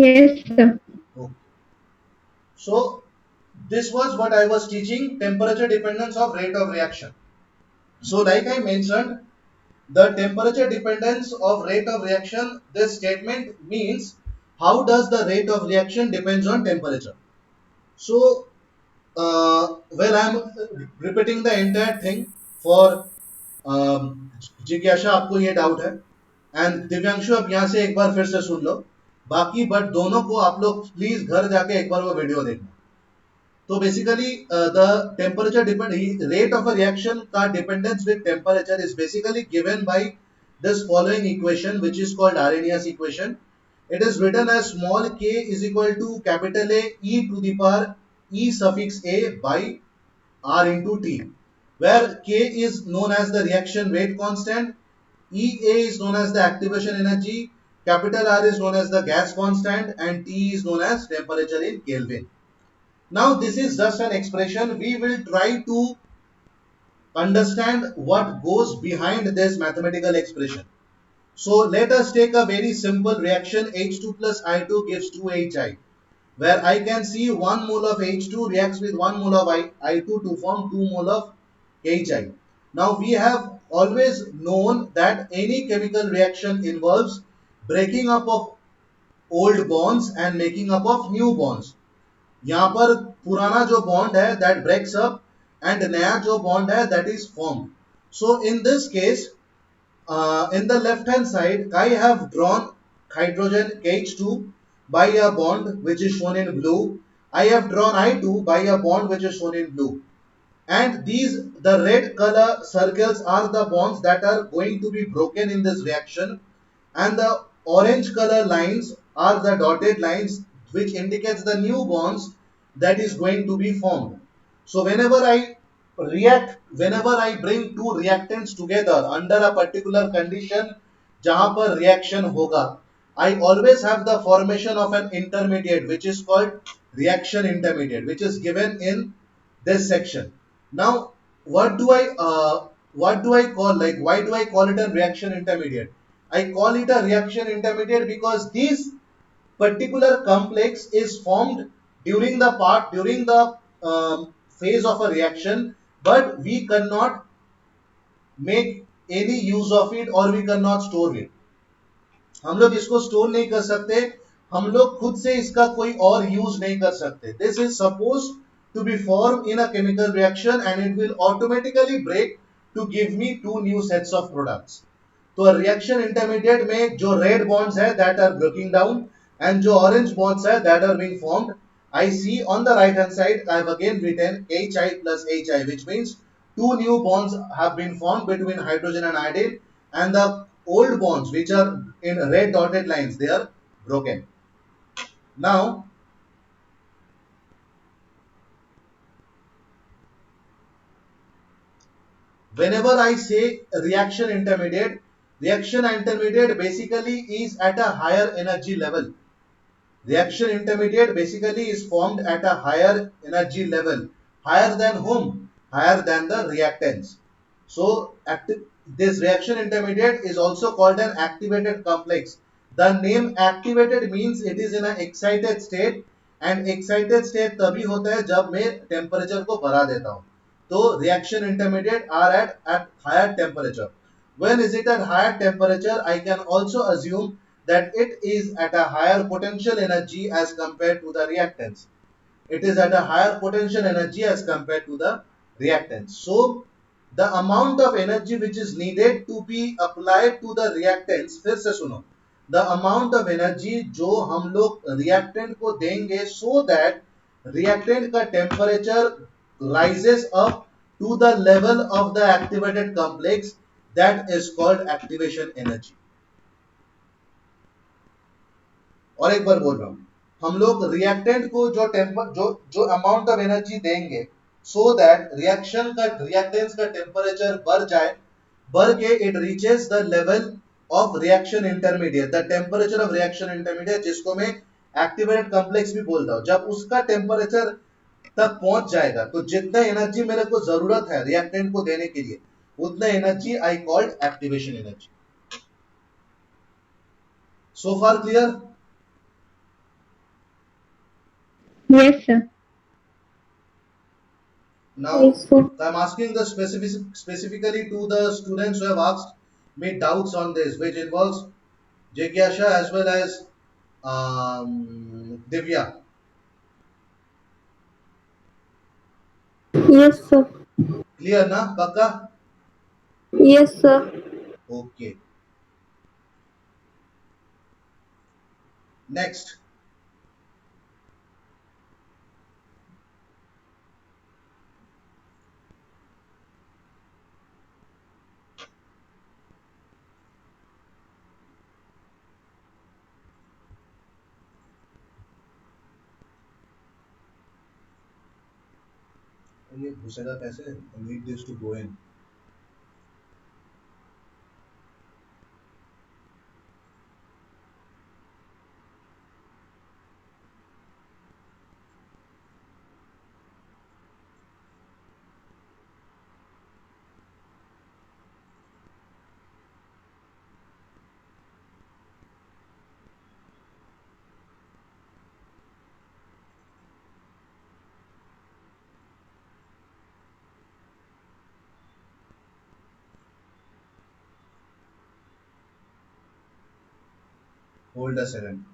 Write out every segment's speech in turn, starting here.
Yes, sir. Okay. So this was what I was teaching, temperature dependence of rate of reaction. So like I mentioned, the temperature dependence of rate of reaction, this statement means how does the rate of reaction depends on temperature. So, well, I'm repeating the entire thing for जिज्ञासा आपको ये doubt है and Divyanshu अब यहाँ से एक बार फिर से सुन लो बाकी बट दोनों को आप लोग प्लीज घर जाके एक बार वो वीडियो देखना तो basically the temperature depend rate of a reaction का dependence with temperature is basically given by this following equation which is called Arrhenius equation. It is written as small k is equal to capital A e to the power e suffix a by r into t, where k is known as the reaction rate constant, ea is known as the activation energy, capital R is known as the gas constant, and t is known as temperature in Kelvin. Now this is just an expression. We will try to understand what goes behind this mathematical expression. So let us take a very simple reaction. H2 plus I2 gives 2HI, where I can see 1 mole of H2 reacts with 1 mole of I2 to form 2 mole of HI. Now we have always known that any chemical reaction involves breaking up of old bonds and making up of new bonds. यहाँ पर पुराना जो bond है that breaks up and नया जो bond है that is formed. So in this case in the left hand side I have drawn hydrogen H2 by a bond which is shown in blue. I have drawn I2 by a bond which is shown in blue, and these the red color circles are the bonds that are going to be broken in this reaction, and the orange color lines are the dotted lines which indicates the new bonds that is going to be formed. So whenever I bring two reactants together under a particular condition जहां पर reaction होगा, I always have the formation of an intermediate which is called reaction intermediate, which is given in this section. Now what do I call, like, why do I call it a reaction intermediate? I call it a reaction intermediate because this particular complex is formed during the phase of a reaction, but we cannot make any use of it or we cannot store it. हम लोग इसको store नहीं कर सकते, हम लोग खुद से इसका कोई और यूज नहीं कर सकते. This is suppose to be form in a chemical reaction and it will automatically break to give me two new sets of products. तो रिएक्शन इंटरमीडिएट में जो रेड बॉन्ड्स है that are breaking down and जो orange bonds है that are being formed. I see on the right hand side I have again written Hi plus Hi, which means two new bonds have been formed between hydrogen and iodine, and the old bonds which are in red dotted lines they are broken. Now whenever I say reaction intermediate basically is at a higher energy level. Reaction intermediate basically is formed at a higher energy level. Higher than whom? Higher than the reactants. So this reaction intermediate is also called an activated complex. The name activated means it is in an excited state, and excited state तभी होता है जब मैं temperature को बढ़ा देता हूँ. तो reaction intermediate are at higher temperature. When is it at higher temperature? I can also assume that it is at a higher potential energy as compared to the reactants. It is at a higher potential energy as compared to the reactants. So the amount of energy which is needed to be applied to the reactants, फिर से सुनो, the amount of energy जो हम लोग reactant को देंगे so that reactant का temperature rises up to the level of the activated complex, that is called activation energy. और एक बार बोल रहा हूं, हम लोग रिएक्टेंट को जो अमाउंट ऑफ एनर्जी देंगे सो दैट रिएक्टेंस का टेम्परेचर बढ़ जाए, बढ़ के it reaches the level of reaction intermediate, the temperature of reaction intermediate, जिसको मैं एक्टिवेटेड कॉम्प्लेक्स भी बोलता हूं. जब उसका टेम्परेचर तक पहुंच जाएगा तो जितना एनर्जी मेरे को जरूरत है रिएक्टेंट को देने के लिए उतना energy I called activation energy. So far clear? Yes, sir. Now, Yes, sir. I'm asking the specifically to the students who have asked me doubts on this, which involves Jigyasha as well as Divya. Yes, sir. Clear na? Pakka? Yes, sir. Okay. Next. ये घुसेगा कैसे? I need this to go in. Hold a second.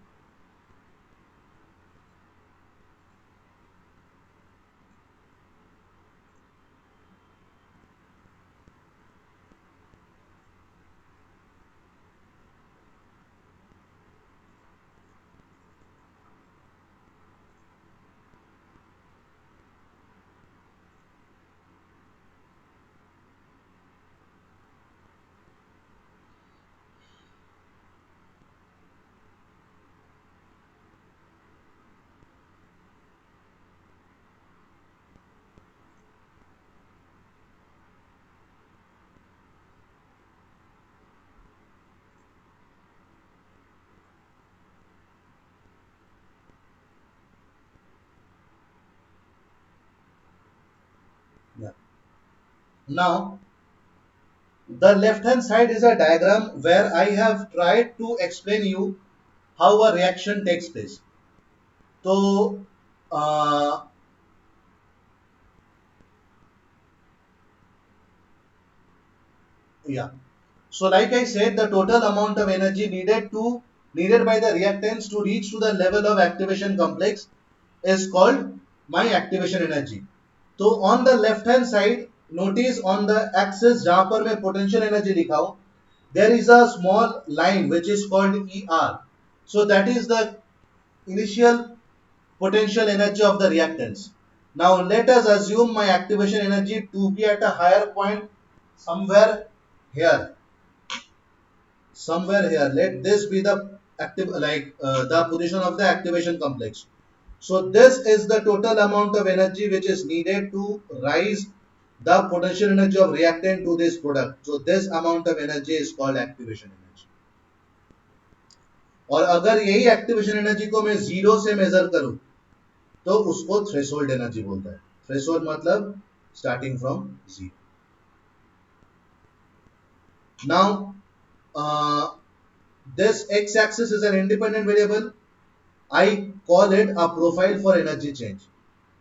Yeah. Now, the left hand side is a diagram where I have tried to explain you how a reaction takes place. So, uh, yeah. So, like I said, the total amount of energy needed by the reactants to reach to the level of activation complex is called my activation energy. So on the left hand side, notice on the axis जहाँ पर मैं potential energy लिखा हूँ, there is a small line which is called ER. So that is the initial potential energy of the reactants. Now let us assume my activation energy to be at a higher point somewhere here. Somewhere here. Let this be the active the position of the activation complex. So this is the total amount of energy which is needed to rise the potential energy of reactant to this product. So this amount of energy is called activation energy. और अगर यही activation energy को मैं zero से major करूं तो उसको threshold energy बोलता है. थ्रेशोल्ड मतलब starting from zero. Now this x axis is an independent variable. I call it a profile for energy change.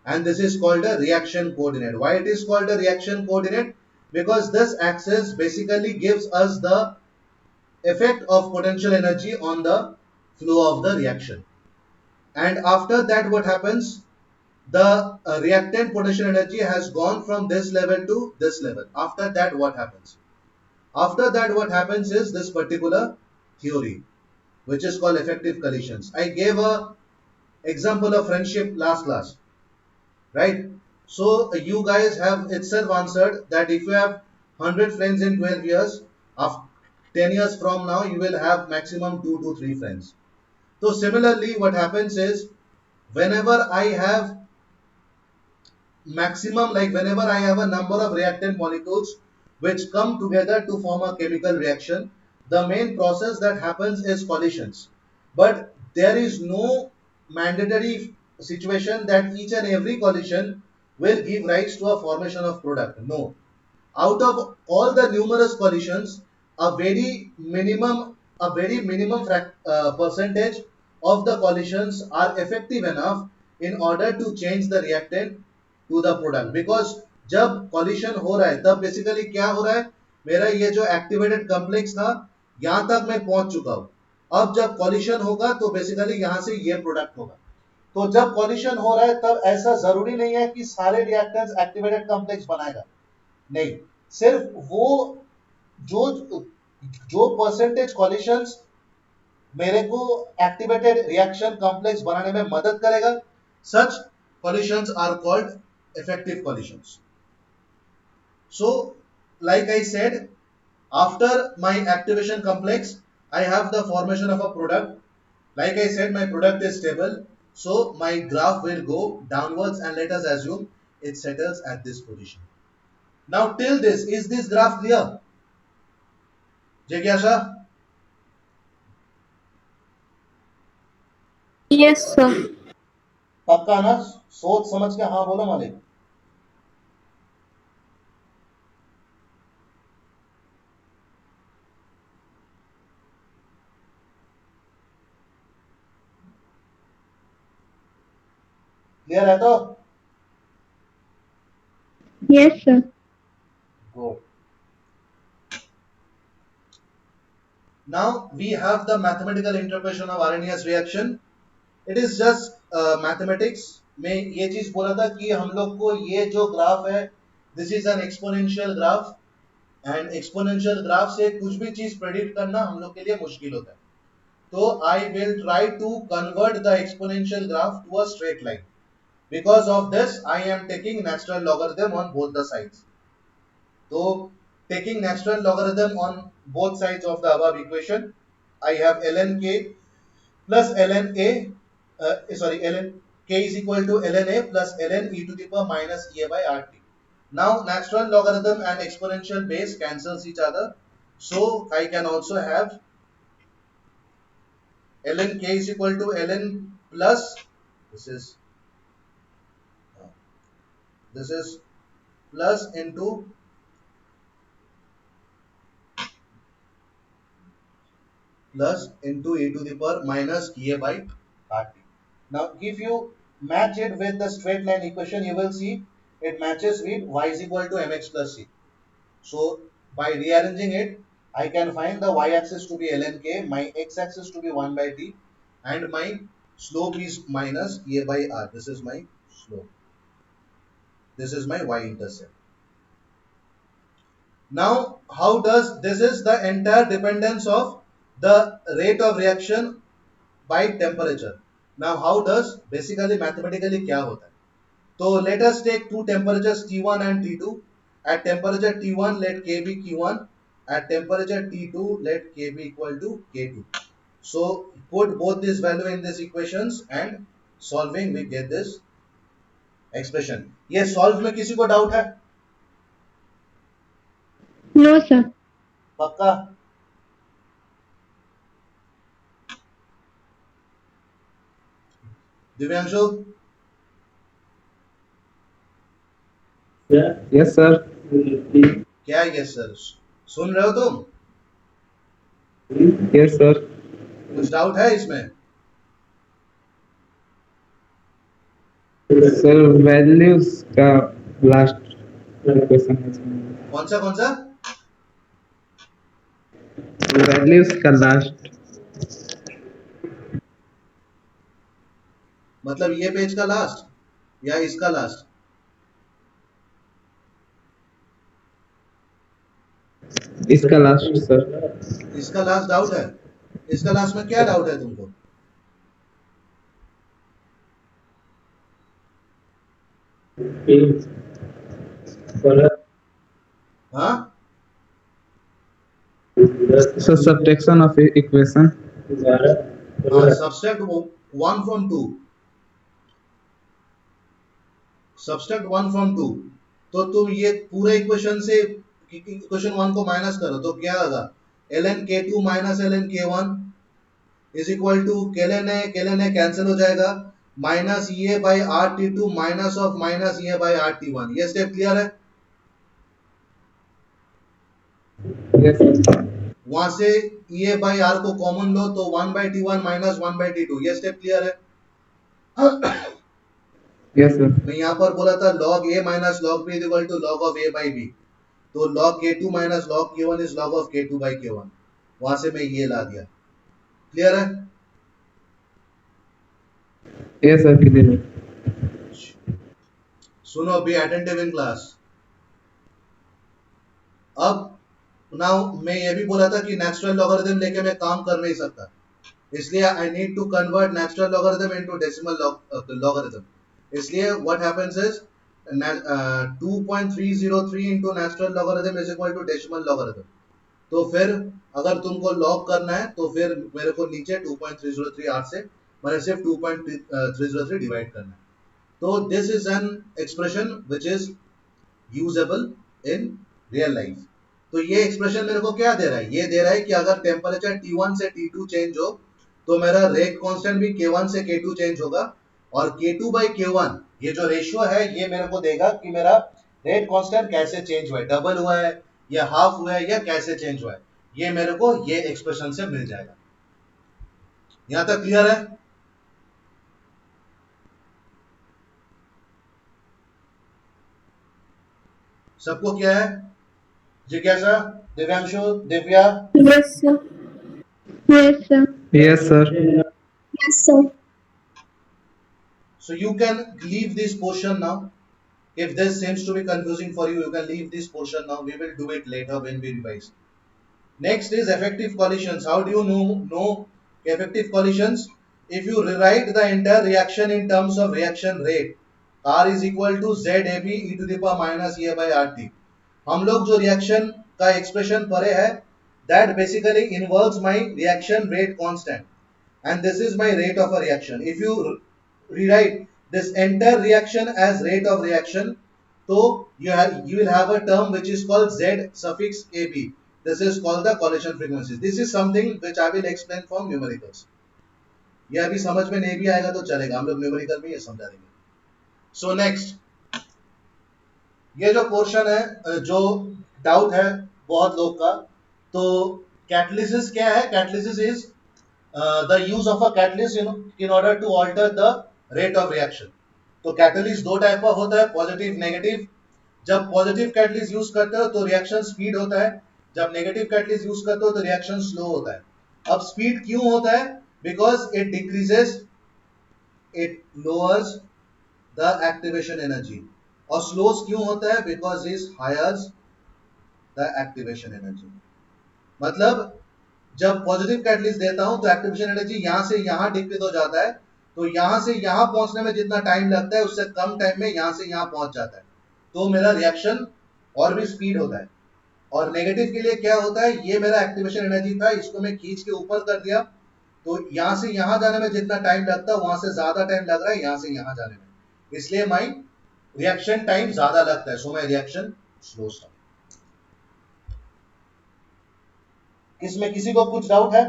And this is called a reaction coordinate. Why it is called a reaction coordinate? Because this axis basically gives us the effect of potential energy on the flow of the reaction. And after that what happens? The reactant potential energy has gone from this level to this level. After that what happens? After that what happens is this particular theory which is called effective collisions. I gave a example of friendship last class, right? So you guys have itself answered that if you have 100 friends in 12 years, after 10 years from now, you will have maximum 2 to 3 friends. So similarly, what happens is whenever I have maximum, like whenever I have a number of reactant molecules which come together to form a chemical reaction, the main process that happens is collisions. But there is no mandatory situation that each and every collision will give rise to a formation of product. No. Out of all the numerous collisions, a very minimum percentage of the collisions are effective enough in order to change the reactant to the product. Because जब collision हो रहा है तब basically क्या हो रहा है, मेरा ये जो activated complex था यहां तक मैं पहुंच चुका हूं. अब जब collision होगा तो basically यहां से ये product होगा. तो जब collision हो रहा है तब ऐसा जरूरी नहीं है कि सारे reactants activated complex बनाएगा. नहीं, सिर्फ वो जो जो परसेंटेज collisions मेरे को एक्टिवेटेड रिएक्शन कॉम्प्लेक्स बनाने में मदद करेगा, सच collisions are called effective collisions. So like I said, after my activation complex I have the formation of a product. Like I said, my product is stable, so my graph will go downwards, and let us assume it settles at this position. Now till this, is this graph clear? Jigyasha? Yes, sir. पक्का ना? सोच समझ के हाँ बोलो मालिक. Clear है तो? Yes, sir. Good. Now we have the mathematical interpretation of Arrhenius reaction. It is just mathematics. में ये चीज बोला था कि हम लोग को ये जो ग्राफ है, this is an exponential graph, and exponential graph से कुछ भी चीज प्रेडिक्ट करना हम लोग के लिए मुश्किल होता है. तो I will try to convert the exponential graph to a straight line. Because of this, I am taking natural logarithm on both the sides. So, taking natural logarithm on both sides of the above equation, I have ln k plus ln a, ln k is equal to ln a plus ln e to the power minus e by rt. Now, natural logarithm and exponential base cancels each other. So, I can also have ln k is equal to ln plus, this is plus into e to the power minus a by rt. Now, if you match it with the straight line equation, you will see it matches with y is equal to mx plus c. So, by rearranging it, I can find the y-axis to be ln k, my x-axis to be 1 by t, and my slope is minus a by r. This is my slope. This is my y-intercept. Now, how does, this is the entire dependence of the rate of reaction by temperature. Now, how does, basically mathematically क्या होता है? So, let us take two temperatures T1 and T2. At temperature T1, let K be Q1. At temperature T2, let K be equal to K2. So, put both this value in these equations and solving we get this expression. ये solve में किसी को doubt है? No, sir. पक्का? Divyanshu? Yes, sir. क्या yes sir? सुन रहे हो तुम? Yes, sir. कुछ डाउट है इसमें? Sir, values का last question है इसमें. कौन सा? Values का last. मतलब ये पेज का लास्ट या इसका लास्ट? इसका last, sir. इसका लास्ट डाउट है? इसका लास्ट में क्या डाउट है तुमको? हाँ? So subtraction of equation. Subtract 1 from 2. Subtract 1 from 2. तो तुम ये पूरे इक्वेशन से इक्वेशन 1 को माइनस करो तो क्या होगा? ln k2 minus ln k1 is equal to ln a cancel हो जाएगा, minus A by R T two minus of minus A by R T one. ये स्टेप क्लियर है? Yes, sir. वहां से ए बाई आर को common लो तो 1 by T one minus 1 by T two. ये स्टेप क्लियर है? Yes, sir. मैं यहाँ पर बोला था log a minus log b is equal to log of a by b, तो log k2 minus log k1 is log of k2 by k1, वहां से मैं ये ला दिया। क्लियर है? Yes, sir. Clear. सुनो, बी अटेंटिव इन क्लास। अब now मैं ये भी बोला था कि नेचुरल लॉगरिथम लेके मैं काम कर नहीं सकता, इसलिए I need to convert natural logarithm into decimal logarithm. इसलिए what happens is 2.303 into natural logarithm is equal to decimal logarithm. तो फिर अगर तुमको लॉग करना है तो फिर मेरे को नीचे 2.303 आर से मैंने सिर्फ 2.303 डिवाइड करना है। तो this is an expression which is usable in real life. तो ये एक्सप्रेशन मेरे को क्या दे रहा है? ये दे रहा है कि अगर टेम्परेचर T1 से T2 चेंज हो तो मेरा रेट कांस्टेंट भी K1 से K2 चेंज होगा, और K2 बाई K1 ये जो रेशियो है ये मेरे को देगा कि मेरा रेट कांस्टेंट कैसे चेंज हुआ है, डबल हुआ है या हाफ हुआ है या कैसे चेंज हुआ है, ये मेरे को ये एक्सप्रेशन से मिल जाएगा। यहां तक क्लियर है? सबको क्या है? जिज्ञासा, Divyanshu, Divya? Yes, sir. Yes, sir. Yes, sir. Yes, sir. So you can leave this portion now. If this seems to be confusing for you, you can leave this portion now. We will do it later when we revise. Next is effective collisions. How do you know effective collisions? If you rewrite the entire reaction in terms of reaction rate, R is equal to ZAB e to the power minus A by RT. हम लोग जो reaction का expression पढ़े है, that basically involves my reaction rate constant, and this is my rate of a reaction. If you rewrite this entire reaction as rate of reaction, so you will have a term which is called Z suffix AB. This is called the collision frequency. This is something which I will explain from numericals. ये अभी समझ में नहीं भी आएगा तो चलेगा, हम लोग न्यूमेरिकल में ये समझा देंगे। सो नेक्स्ट, ये जो पोर्शन है, जो डाउट है बहुत लोग का, तो कैटलिसिस क्या है? Catalysis is the use of a catalyst in order to alter the rate of reaction. तो कैटलिस्ट दो टाइप का होता है, पॉजिटिव नेगेटिव। जब पॉजिटिव कैटलिस्ट यूज करते हो तो रिएक्शन स्पीड होता है, जब नेगेटिव कैटलिस्ट यूज करते हो तो रिएक्शन स्लो होता है। अब स्पीड क्यों होता है? Because it decreases, it lowers the activation energy. और स्लोस क्यों होता है? Because is highers the activation energy. मतलब जब पॉजिटिव कैटलिस्ट देता हूं तो एक्टिवेशन एनर्जी यहां से यहां डिक्रीज हो जाता है, तो यहां से यहां पहुंचने में जितना टाइम लगता है उससे कम टाइम में यहां से यहां पहुंच जाता है, तो मेरा रिएक्शन और भी स्पीड होता है। और नेगेटिव के लिए क्या होता है? ये मेरा एक्टिवेशन एनर्जी था, इसको मैं खींच के ऊपर कर दिया, तो यहां से यहां जाने में जितना टाइम लगता है वहां से ज्यादा टाइम लग रहा है यहां से यहां जाने में, इसलिए माई रिएक्शन टाइम ज्यादा लगता है, so my reaction slow start. इसमें किसी को कुछ डाउट है?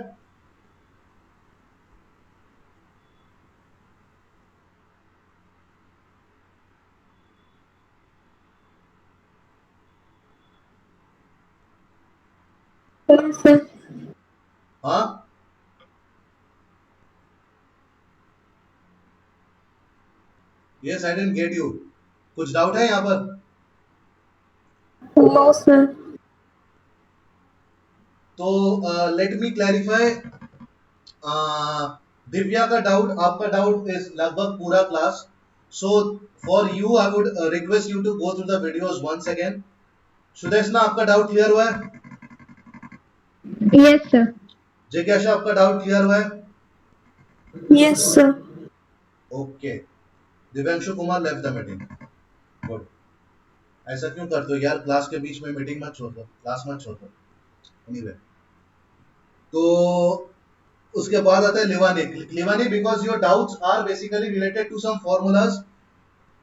Yes, sir. हाँ, yes, I didn't get you. कुछ डाउट है यहाँ पर? No, sir. तो लेट मी क्लैरिफाई। दिव्या का डाउट, आपका डाउट इज लगभग पूरा class, so for you I would request you to go through the videos once again. Sudeshna, आपका डाउट क्लियर हुआ है? Yes, sir. जिज्ञासा, आपका डाउट क्लियर हुआ है? Yes, sir. Okay, Divyanshu Kumar left the meeting. Good. ऐसा क्यों करते हो यार? क्लास के बीच में मीटिंग मत छोड़ दो, क्लास मत छोड़ दो। एनीवे, तो उसके बाद आता है Livani. Livani, because your doubts are basically related to some formulas,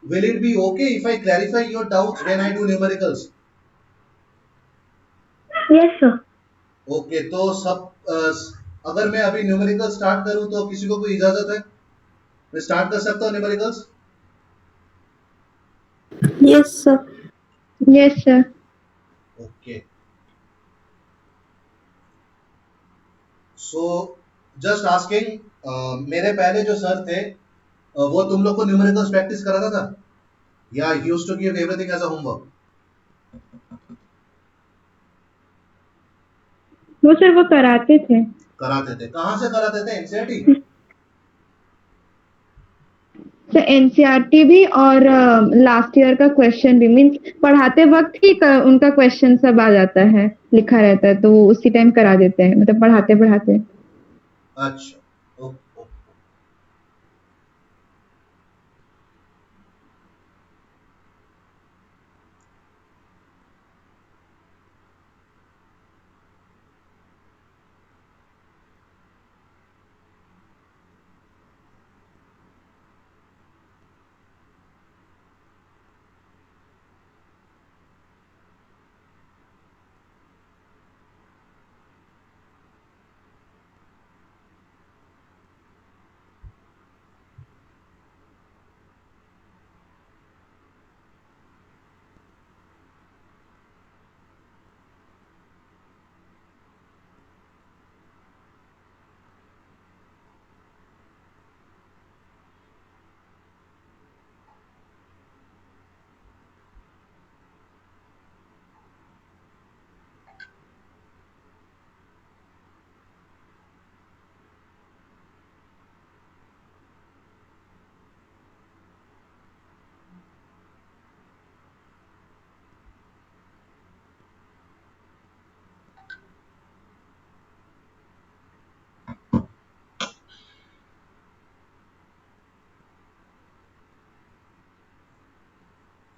will it be okay if I clarify your doubts when I do numericals? Yes, sir. Okay, तो अगर मैं अभी न्यूमेरिकल स्टार्ट करूं तो किसी को कोई इजाजत है? मैं स्टार्ट कर सकता हूं numericals? Yes, sir. Yes, sir. Okay, so just asking, मेरे पहले जो सर थे वो तुम लोग को न्यूमेरिकल्स प्रैक्टिस कराता था या used to give everything as a homework? वो सर वो कराते थे। कराते थे, कहाँ से कराते थे? एनसीईआरटी? सर एनसीईआरटी भी और लास्ट ईयर का क्वेश्चन भी, मीन्स पढ़ाते वक्त ही उनका क्वेश्चन सब आ जाता है, लिखा रहता है, तो वो उसी टाइम करा देते हैं, मतलब पढ़ाते पढ़ाते। अच्छा, ओके।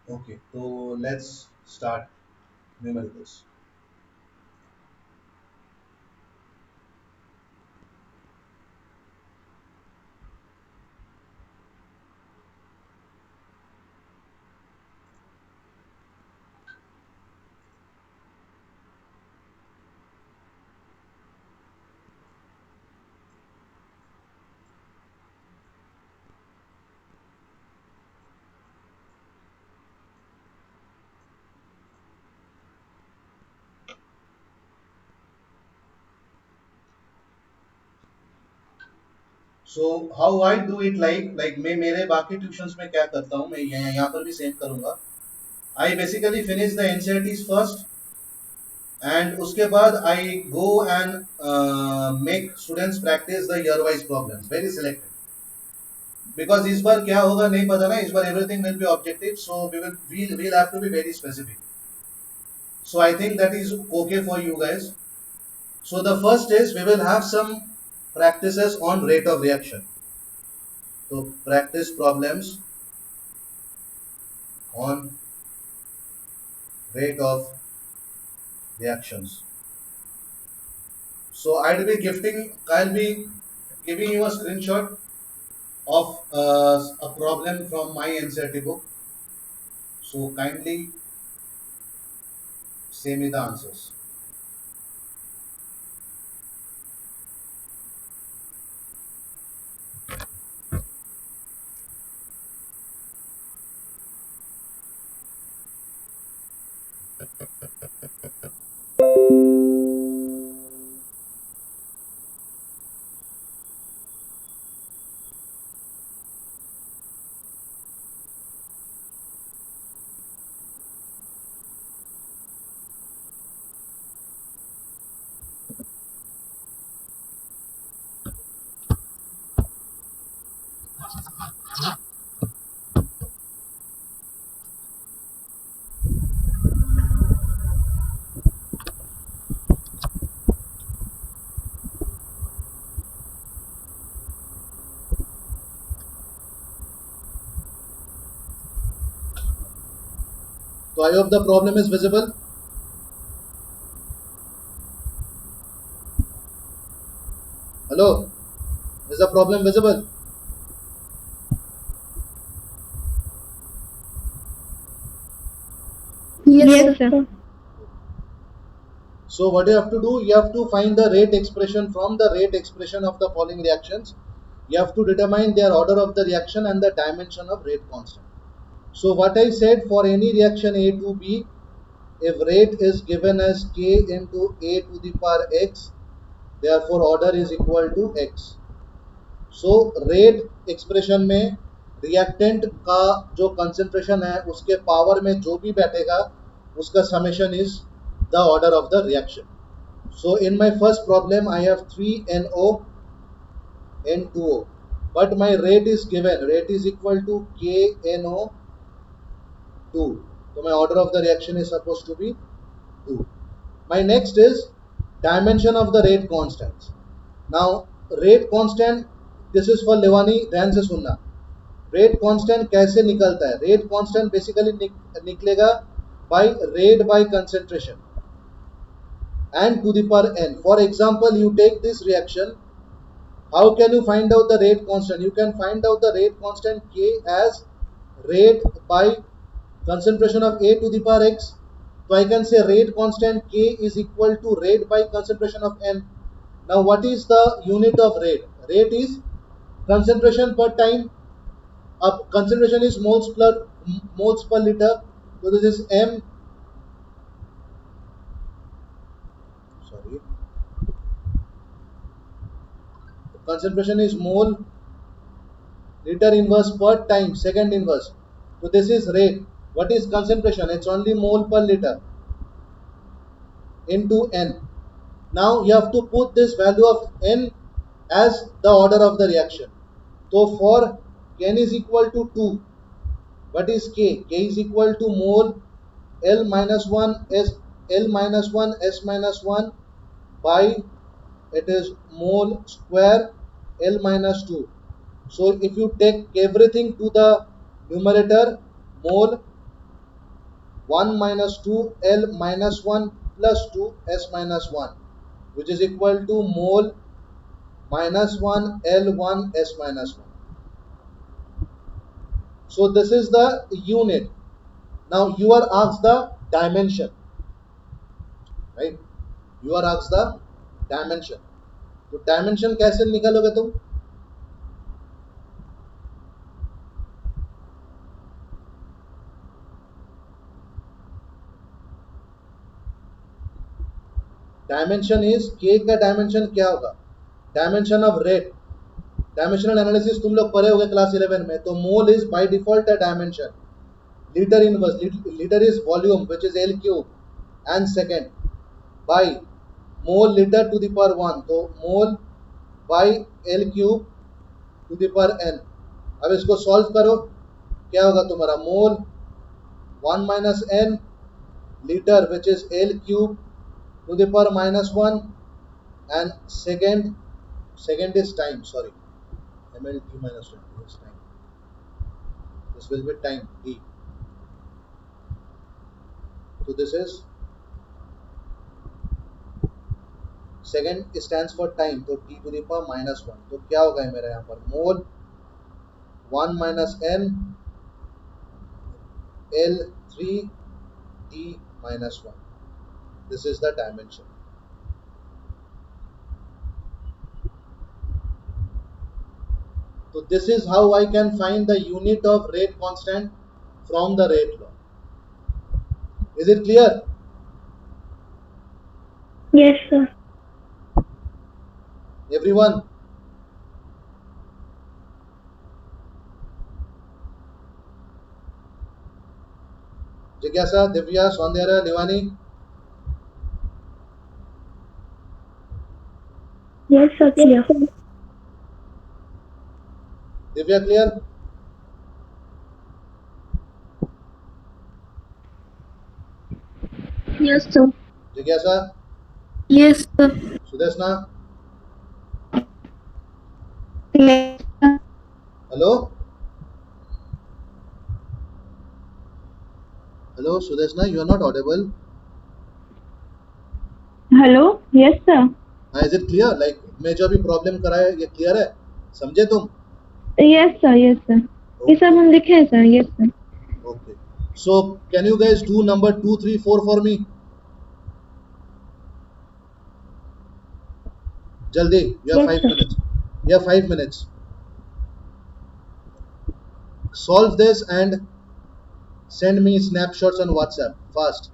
ओके, तो let's start numericals. So how I do it, like मैं मेरे बाकी ट्यूशंस में क्या करता हूँ, मैं यहाँ पर भी सेम करूंगा। I basically finish the NCERTs first, and उसके बाद I go and make students practice the year wise problems, very selected, because इस बार क्या होगा नहीं पता ना, इस बार everything will be objective, so we'll have to be very specific. So I think that is okay for you guys. So the first is we will have some practices on rate of reaction. So practice problems on rate of reactions. So I'll be giving you a screenshot of a problem from my NCERT book. So kindly say me the answers. So I hope the problem is visible. Hello, is the problem visible? Yes, sir. So what you have to do, you have to find the rate expression from the rate expression of the following reactions. You have to determine their order of the reaction and the dimension of rate constant. So what I said, for any reaction A to B, if rate is given as K into A to the power X, therefore order is equal to X. So rate expression में reactant का जो concentration है उसके power में जो भी बैठेगा उसका summation is the order of the reaction. So in my first problem I have 3NO N2O, but my rate is given, rate is equal to KNO2. So my order of the reaction is supposed to be 2. My next is dimension of the rate constants. Now rate constant, this is for Levani, ध्यान से सुनना. Rate constant कैसे निकलता है? Rate constant basically निकलेगा by rate by concentration and to the power n. For example, you take this reaction, how can you find out the rate constant? You can find out the rate constant K as rate by concentration of A to the power x. So I can say rate constant K is equal to rate by concentration of n. Now what is the unit of rate? Rate is concentration per time. Up concentration is moles per liter. So this is m. Sorry. Concentration is mole liter inverse per time, second inverse. So this is rate. What is concentration? It's only mole per liter into n. Now you have to put this value of n as the order of the reaction. So for n is equal to 2, what is k? K is equal to mole L minus 1 S L minus 1 S minus 1 by it is mole square L minus 2. So if you take everything to the numerator, mole 1 minus 2 L minus 1 plus 2 S minus 1, which is equal to mole minus 1 L1 S minus 1. So this is the unit. Now you are asked the dimension, right? You are asked the dimension. तो dimension कैसे निकालोगे तुम? Dimension is के का dimension क्या होगा? Dimension of rate. Dimensional analysis तुम लोग पढ़े होंगे क्लास 11 में. तो mole is by default a dimension. Litre inverse, litre is volume which is L cube and second by mole litre to the power 1. तो mole by L cube to the power n. अब इसको solve करो, क्या होगा तुम्हारा? Mole 1 minus n litre which is L cube to the power minus 1 and second is time, sorry, mlt minus 1 is time. This will be time t. So this is second stands for time, तो t to the power minus 1. तो क्या होगा मेरा यहाँ पर? मोल 1 minus n L3 t minus 1. This is the dimension. So this is how I can find the unit of rate constant from the rate law. Is it clear? Yes, sir. Everyone? जिज्ञासा, दिव्या, सौंदर्य, लिवानी? Yes, sir. Clear. Divya clear? Yes, sir. जिज्ञासा? Yes, sir. Sudeshna? Yes. Hello hello Sudeshna, you are not audible. Hello. Yes, sir. Is it clear? Like मैं जो अभी problem कराया ये clear है? समझे तुम? Yes, sir. Yes, sir. ये सब हम लिखे हैं, sir. Yes, sir. Okay. So can you guys do number 2, 3, 4 for me? Jaldi. You have Yes, 5 sir. minutes. You have 5 minutes. Solve this and send me snapshots on WhatsApp fast.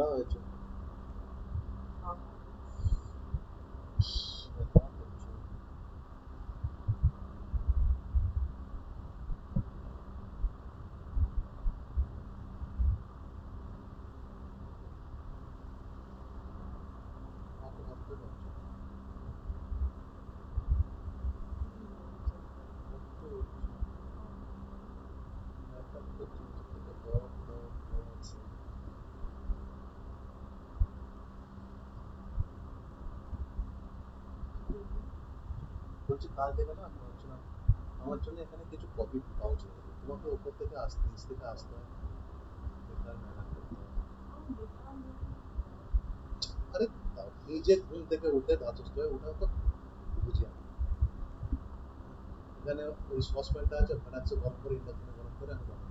বলা হয়েছে বলছি কাল থেকে না আমি ভাবছিলাম আমার জন্য এখানে কিছু কপি পাউচ রেখে তোমাকে উপর থেকে আসতে নিচ থেকে আসতে হয় বেকার মেহনত করতে হয় আরে নিজে ঘুম থেকে উঠে ধাতস্থ হয়ে ওটা তো বুঝি আমি এখানে ওই সসপ্যানটা আছে ওখানে আছে গরম করে ইন্ডাকশনে গরম করে আমি বানাবো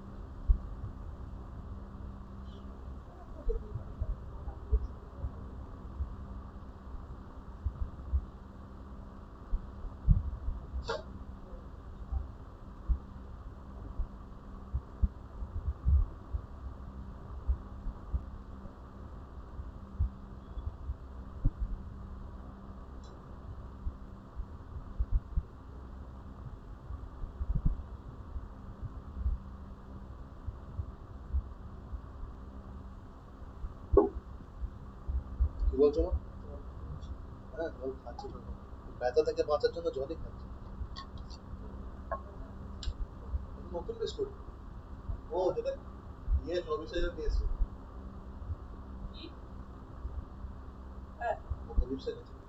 কি বলছো মা হ্যাঁ জল খাচ্ছি তো ব্যথা থেকে বাঁচার জন্য জলই খাচ্ছি নতুন বিস্কুট ও যেটা ইয়ে প্রবিসের দিয়েছে ও প্রবিসের দিয়েছে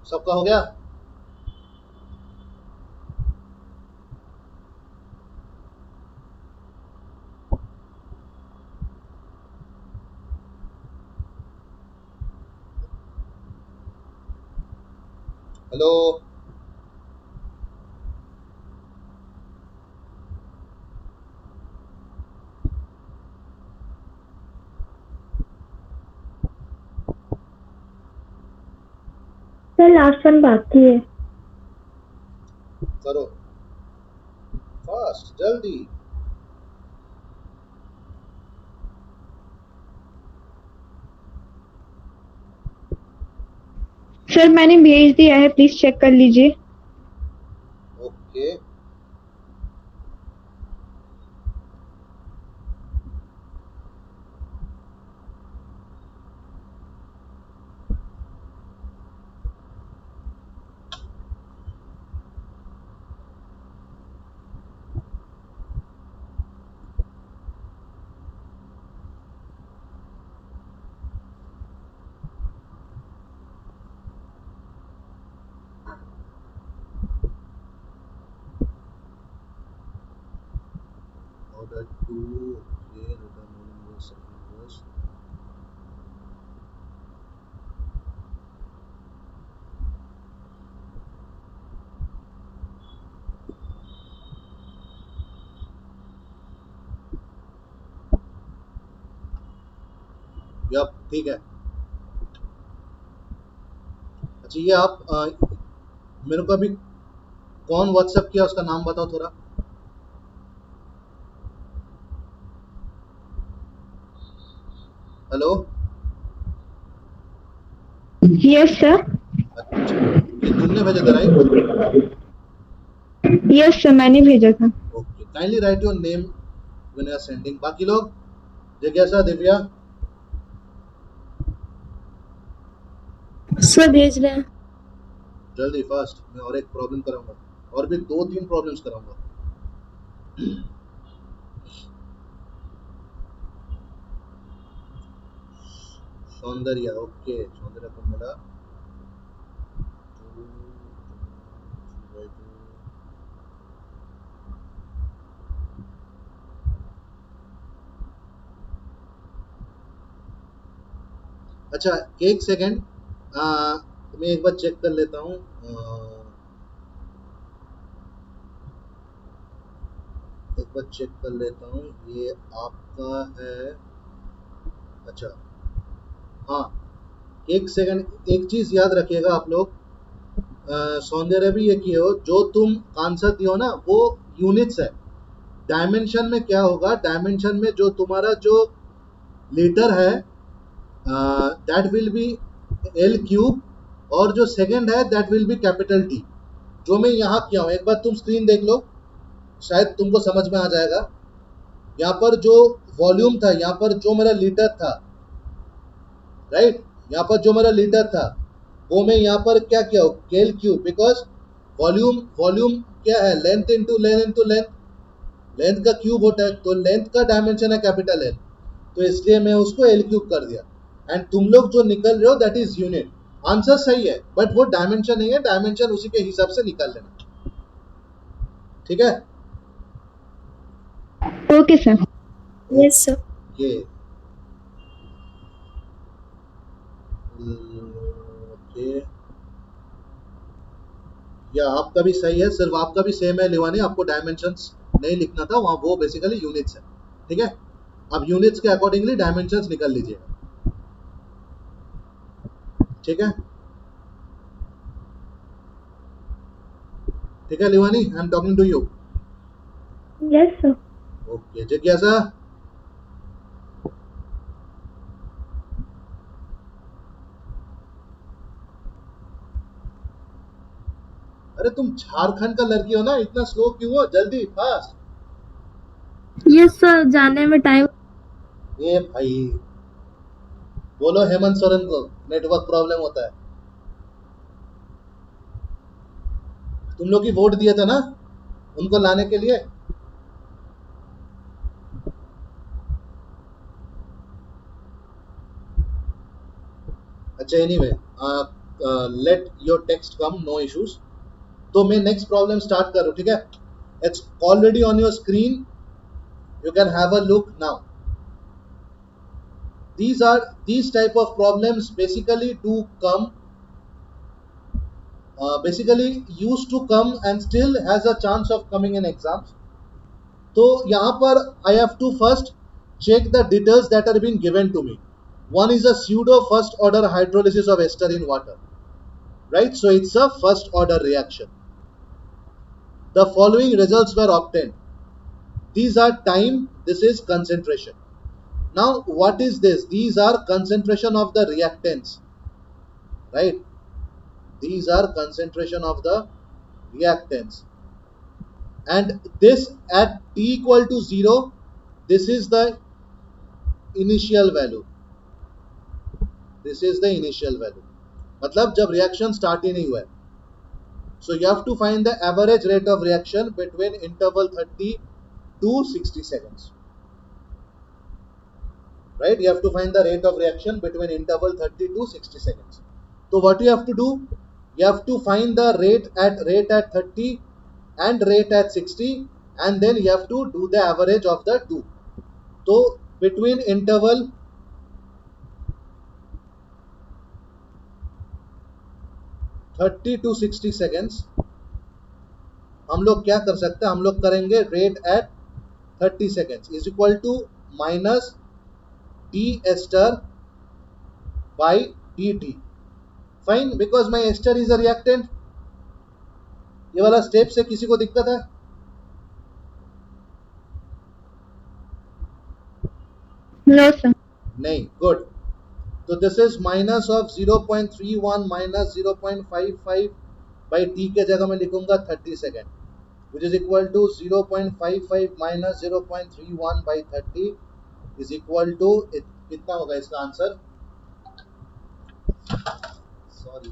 सबका हो गया हेलो सर लास्ट वन बाकी है करो फास्ट जल्दी सर मैंने भेज दिया है, प्लीज चेक कर लीजिए। ओके या ठीक है। अच्छा ये आप मेरे को अभी कौन व्हाट्सएप किया उसका नाम बताओ थोड़ा। हेलो। Yes sir. अच्छा ये तुमने भेजा था राइट? यस सर, मैंने भेजा था। Okay kindly write your name when you are sending. बाकी लोग जिज्ञासा, दिव्या, सर भेज रहे हैं। जल्दी फास्ट। मैं और एक प्रॉब्लम कराऊंगा, और भी 2-3 प्रॉब्लम्स कराऊंगा। सौंदर्य, ओके सौंदर्य को मिला। अच्छा एक सेकेंड, मैं एक बार चेक कर लेता हूँ। एक बार चेक कर लेता हूँ ये आपका है। अच्छा हाँ, एक सेकंड, एक चीज याद रखिएगा आप लोग, सौंदर्य भी ये किए हो, जो तुम आंसर दियो ना वो यूनिट्स है। डायमेंशन में क्या होगा, डायमेंशन में जो तुम्हारा जो लीटर है that will be L cube, और जो सेकंड है that will be capital T. जो मैं यहाँ किया हूँ एक बार तुम स्क्रीन देख लो, शायद तुमको समझ में आ जाएगा। यहाँ पर जो वॉल्यूम था, यहाँ पर जो मेरा लीटर था, राइट, यहाँ पर जो मेरा लीटर था वो मैं यहाँ पर क्या किया हूँ, केल क्यूब, बिकॉज वॉल्यूम वॉल्यूम क्या है, length into length into length, length का क्यूब होता है, तो लेंथ का डायमेंशन है कैपिटल एल, तो इसलिए मैं उसको एल क्यूब कर दिया। एंड तुम लोग जो निकल रहे हो दैट इज यूनिट। आंसर सही है बट वो डायमेंशन नहीं है, डायमेंशन उसी के हिसाब से निकाल लेना, ठीक है। Okay sir. Yes sir. Okay okay, या आपका भी सही है, सिर्फ आपका भी सेम है लिवानी, आपको डायमेंशंस नहीं लिखना था वहां, वो बेसिकली यूनिट्स है, ठीक है। अब यूनिट्स के अकॉर्डिंगली डायमेंशंस निकाल लीजिएगा, ठीक है। ठीक है Livani, I am talking to you. Yes sir. Okay जिज्ञासा, अरे तुम झारखंड का लड़की हो ना, इतना स्लो क्यों हो, जल्दी फास्ट। यस सर, जाने में टाइम। ये भाई बोलो हेमंत सोरेन को नेटवर्क प्रॉब्लम होता है। तुम लोग ही वोट दिए थे ना उनको लाने के लिए। अच्छा anyway, let your text come, no issues. तो मैं नेक्स्ट प्रॉब्लम स्टार्ट कर रहा हूँ, ठीक है। It's already on your screen, you can have a look now. These type of problems basically do come, basically used to come and still has a chance of coming in exams. तो यहाँ पर I have to first check the details that are being given to me. One is a pseudo first order hydrolysis of ester in water, right? So it's a first order reaction. The following results were obtained. These are time, this is concentration. Now what is this? These are concentration of the reactants, right? These are concentration of the reactants, and this at t equal to 0, this is the initial value, this is the initial value, मतलब जब reaction start ही नहीं हुआ है. So you have to find the average rate of reaction between interval 30 to 60 seconds, right? You have to find the rate of reaction between interval 30 to 60 seconds. So what you have to do, you have to find the rate at 30 and rate at 60, and then you have to do the average of the two. So between interval 30 to 60 seconds हम लोग क्या कर सकते हैं, हम लोग करेंगे rate at 30 seconds is equal to minus T ester by dt. Fine, because my ester is a reactant. ये वाला स्टेप से किसी को दिक्कत है? No, sir. नहीं. Good. तो this is minus of 0.31 minus 0.55 by t के जगह मैं लिखूंगा 30 second, which is equal to 0.55 minus 0.31 by 30 is equal to कितना होगा इसका answer? Sorry.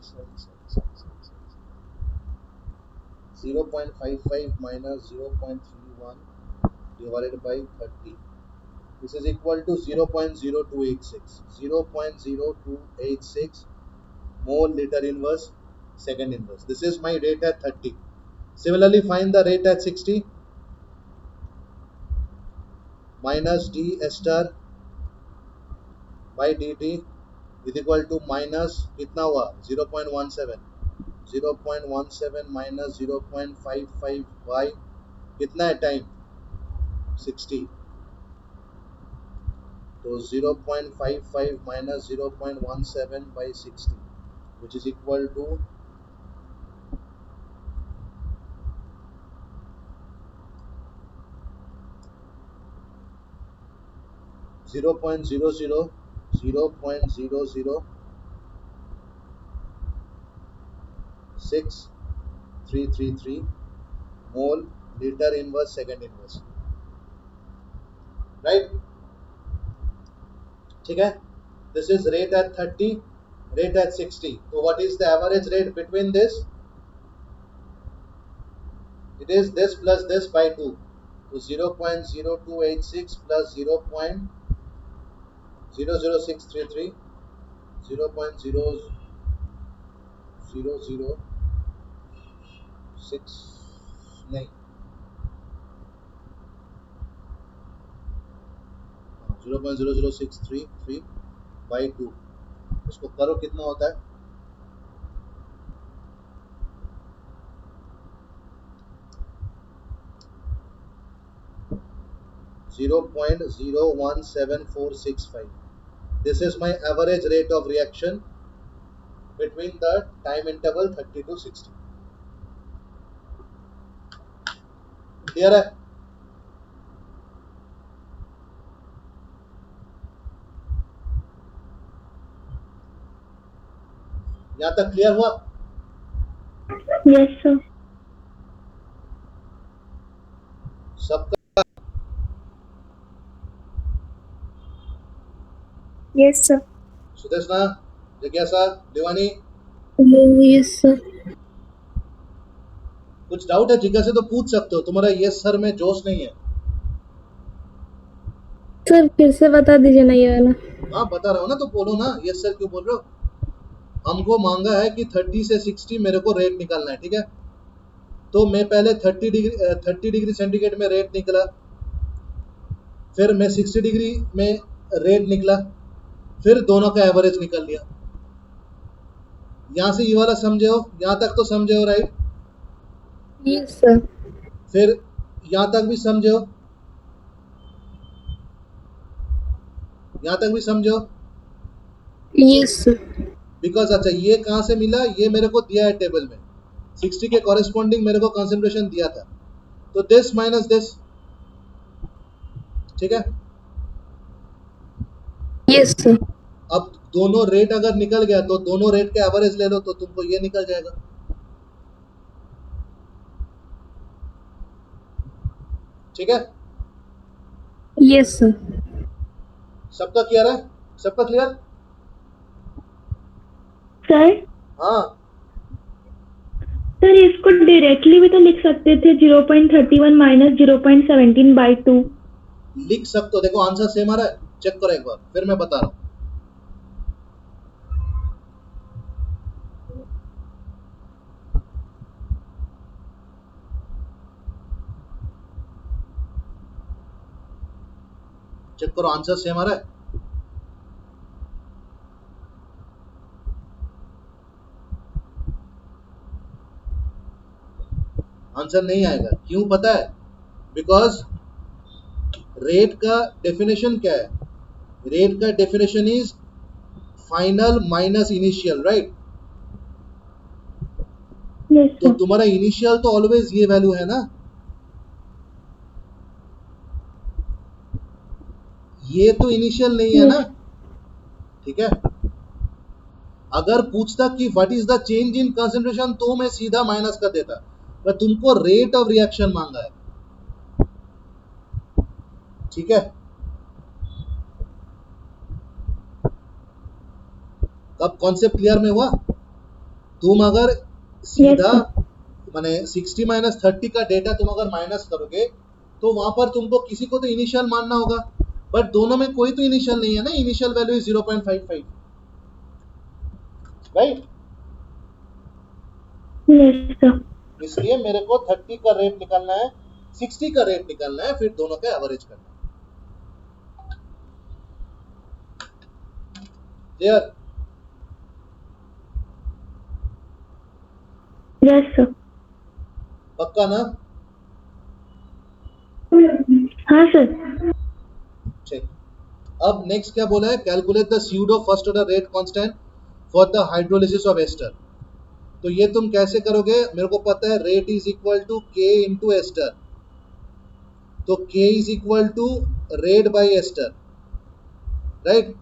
0.55 minus 0.31 divided by 30. This is equal to 0.0286. 0.0286 mole liter inverse second inverse. This is my rate at 30. Similarly, find the rate at 60. Minus d ester by dt is equal to minus कितना हुआ? 0.17. 0.17 minus 0.55 by कितना है time? 60. तो 0.55 minus 0.17 by 60, which is equal to 0.000633 mole liter inverse second inverse. Right? ठीक है. This is rate at 30, rate at 60. So what is the average rate between this? It is this plus this by 2. So 0.0286 plus 0.00633, 0.006 नहीं 0.00633 by 2. इसको करो कितना होता है? (0.017465). This is my average rate of reaction between the time interval 30 to 60. Clear है? यहाँ तक clear हुआ? Yes, sir. सबका? Yes, sir. सुदेशना, जिज्ञासा, दिवानी, Yes, sir. कुछ डाउट है? जिज्ञासा तो पूछ सकते हो. तुम्हारा यस सर में जोश नहीं है. सर फिर से बता दीजिए ना ये वाला. हाँ बता रहा हूँ ना, तो बोलो ना. यस सर क्यों बोल रहे हो? हमको मांगा है कि 30 से 60 मेरे को रेट निकालना है. ठीक है, तो मैं पहले 30 डिग्री सेंटीग्रेड में रेट निकला, फिर मैं 60 डिग्री में रेट निकला, फिर दोनों का एवरेज निकल लिया. यहाँ से ये वाला समझे हो? यहाँ तक तो समझे हो? राइट. Yes, sir. फिर यहाँ तक भी समझे हो? यहाँ तक भी समझे हो? Yes, sir. बिकॉज अच्छा ये कहाँ से मिला? ये मेरे को दिया है टेबल में. 60 के कॉरेस्पॉन्डिंग मेरे को कंसंट्रेशन दिया था, तो दिस माइनस दिस. ठीक है. Yes, sir. अब दोनों रेट अगर निकल गया तो दोनों रेट के एवरेज ले लो, तो तुमको ये निकल जाएगा. ठीक है. Yes, sir. सबका क्लियर है? सबका क्लियर? सर हाँ. सर इसको डायरेक्टली भी तो लिख सकते थे 0.31 माइनस 0.17 by 2. लिख सकते हो. देखो आंसर सेम आ रहा है. चेक करो एक बार, फिर मैं बता रहा हूँ. चेक करो आंसर सेम आ रहा है. आंसर नहीं आएगा. क्यों पता है? बिकॉज रेट का डेफिनेशन क्या है? रेट का definition is final minus initial, right? Yes, तो sir. तुम्हारा इनिशियल तो ऑलवेज ये वैल्यू है ना, ये तो इनिशियल नहीं है Yes. ना, ठीक है? अगर पूछता कि what is the change in concentration तो मैं सीधा माइनस कर देता, पर तुमको रेट ऑफ रिएक्शन मांगा है, ठीक है? अब कॉन्सेप्ट क्लियर में हुआ? तुम अगर सीधा sir. माने 60 माइनस 30 का डेटा तुम अगर माइनस करोगे तो वहां पर तुमको किसी को तो इनिशियल मानना होगा, बट दोनों में कोई तो इनिशियल नहीं है ना, initial value is 0.55, right? Yes, sir. इसलिए मेरे को 30 का रेट निकालना है, 60 का रेट निकालना है, फिर दोनों का एवरेज करना है। क्लियर? Yes, sir. पक्का ना? हाँ सर. ठीक। अब नेक्स्ट क्या बोला है? Calculate the pseudo first order rate constant for the hydrolysis of ester. तो ये तुम कैसे करोगे? मेरे को पता है rate is equal to K into ester, तो K is equal to rate by ester, right?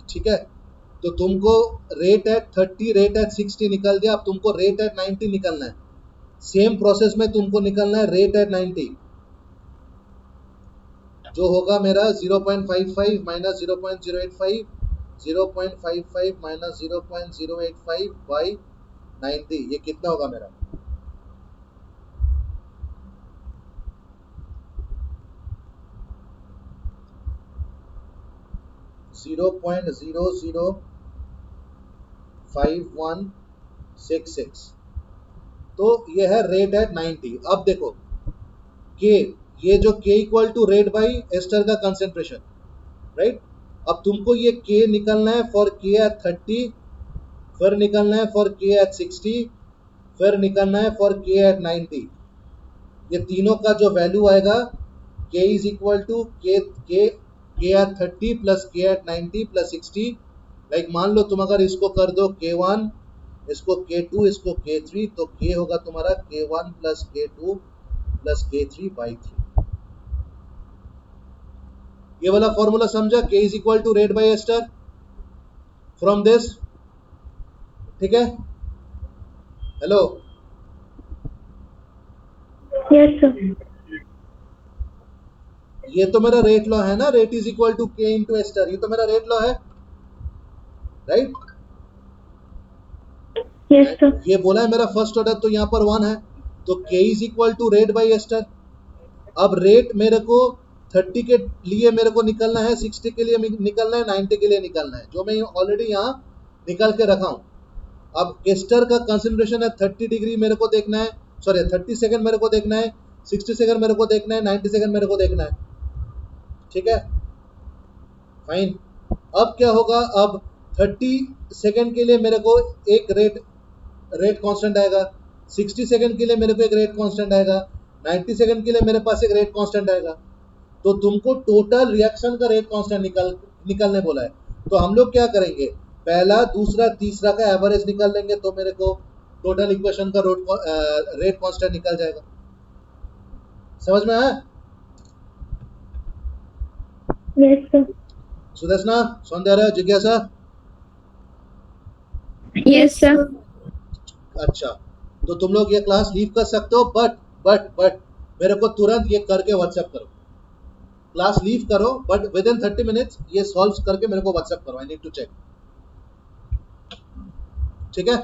ठीक है, तो तुमको रेट एट 30 रेट एट 60 निकल दिया, अब तुमको रेट एट 90 निकलना है। सेम प्रोसेस में तुमको निकलना है रेट एट 90, जो होगा मेरा 0.55 माइनस 0.085, 0.55 माइनस 0.085 बाई 90, ये कितना होगा मेरा? Zero point 0.005166। तो ये है रेट एट 90। अब देखो के, ये जो K equal to rate by ester का कंसेंट्रेशन, राइट? अब तुमको ये के निकलना है फॉर के एट 30, फिर निकलना है फॉर के एट 60, फिर निकलना है फॉर के एट 90। ये तीनों का जो वैल्यू आएगा के इज इक्वल टू के एट 30 प्लस के एट 90 प्लस 60। लाइक मान लो तुम अगर इसको कर दो K1, इसको K2, इसको K3, तो K होगा तुम्हारा K1 plus K2 plus K3 by 3। ये वाला फॉर्मूला समझा? K is equal to rate by ester from this, ठीक है? Hello, Yes, sir. ये तो मेरा रेट लॉ है ना, rate is equal to K into ester, ये तो मेरा रेट लॉ है, राइट? Yes, sir. ये बोला है मेरा फर्स्ट ऑर्डर, तो यहाँ पर 1 है, तो K is equal to rate by ester. अब रेट मेरे को 30 के लिए मेरे को निकलना है, 60 के लिए निकलना है, 90 के लिए निकलना है, जो मैं ऑलरेडी यहाँ निकाल के रखा हूँ। अब एस्टर का कंसंट्रेशन है 30 डिग्री मेरे को देखना है, सॉरी 30 सेकंड मेरे को देखना है, 60 सेकंड मेरे को देखना है, 90 सेकंड मेरे को देखना है, ठीक है? फाइन। अब क्या होगा? अब 30 सेकंड के लिए मेरे को एक रेट कांस्टेंट आएगा, 60 सेकंड के लिए मेरे को एक रेट कांस्टेंट आएगा, 90 सेकंड के लिए मेरे पास एक रेट कांस्टेंट आएगा। तो तुमको टोटल रिएक्शन का रेट कांस्टेंट निकालने बोला है। तो हम लोग क्या करेंगे? पहला, दूसरा, तीसरा का एवरेज निकाल लेंगे, तो मेरे को टोटल इक्वेशन का रेट कांस्टेंट निकल जाएगा। समझ में आया? Yes, sir. सुदर्शना, सौंदर्य, जिज्ञासा? Yes sir. अच्छा, तो तुम लोग ये क्लास लीव कर सकते हो, बट मेरे को तुरंत ये करके व्हाट्सएप करो। क्लास लीव करो, बट विद इन 30 मिनट्स ये सॉल्व करके मेरे को व्हाट्सएप करो, आई नीड टू चेक, ठीक है?